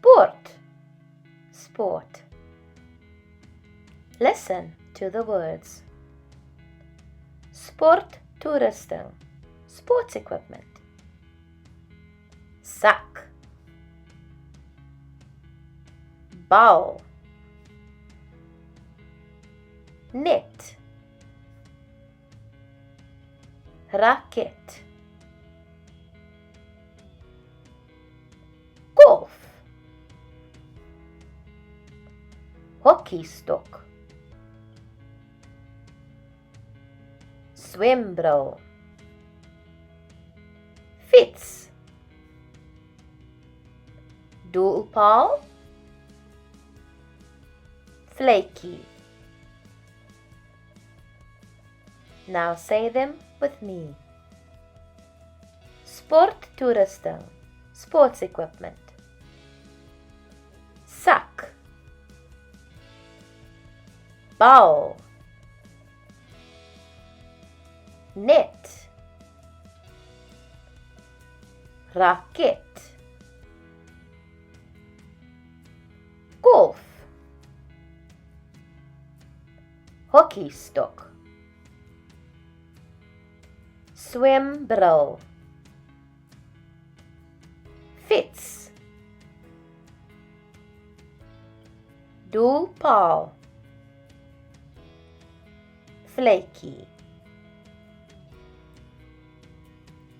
Sport, sport. Listen to the words. Sport toerusting, sports equipment. Sak, bal, net, raket, golf, hockeystok, swembril, fiets, doelpaal, vletjie. Now say them with me. Sport toerusting, sports equipment. Sak, bal, net, raket, golf, hockeystok, swembril, fiets, doelpaal, vletjie.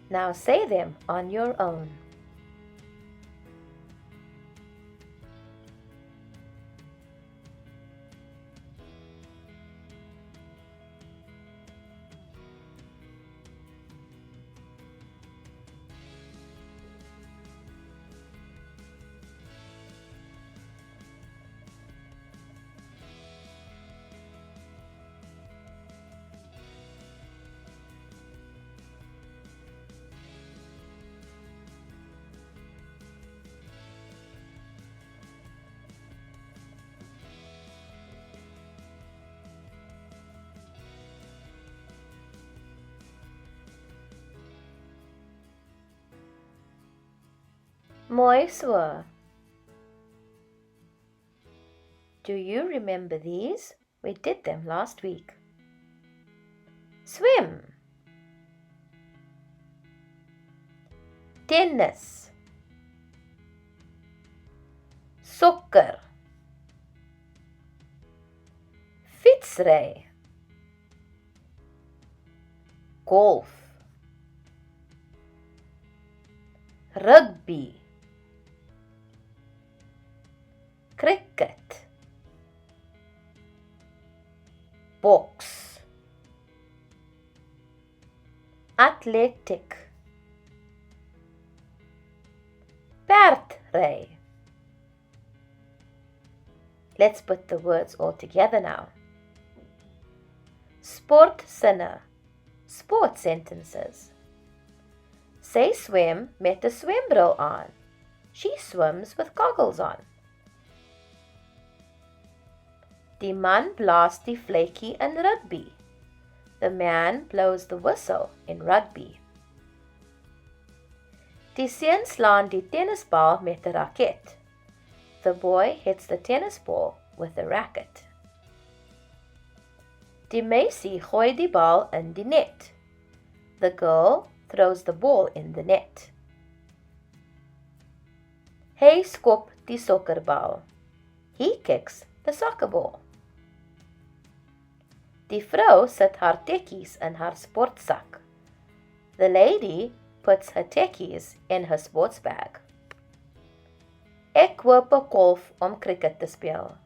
Now say them on your own. Mooi so. Do you remember these? We did them last week. Swim, tennis, soccer, fietsry, golf, rugby, cricket, box, athletic, paardry. Let's put the words all together now. Sportsinne, sport sentences. Sy swem met 'n swembril aan. She swims with goggles on. Die man blaas die vletjie in rugby. The man blows the whistle in rugby. Die seun slaan die tennisbal met 'n raket. The boy hits the tennis ball with a racket. Die meisie gooi die bal in die net. The girl throws the ball in the net. Hy skop die sokkerbal. He kicks the soccer ball. Die vrou sit haar tekkies in haar sportsak. The lady puts her tekkies in her sports bag. Ek koop 'n golf om cricket te speel.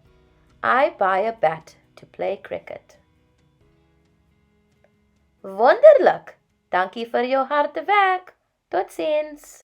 I buy a bat to play cricket. Wonderlik! Dankie vir jou harde werk. Totsiens!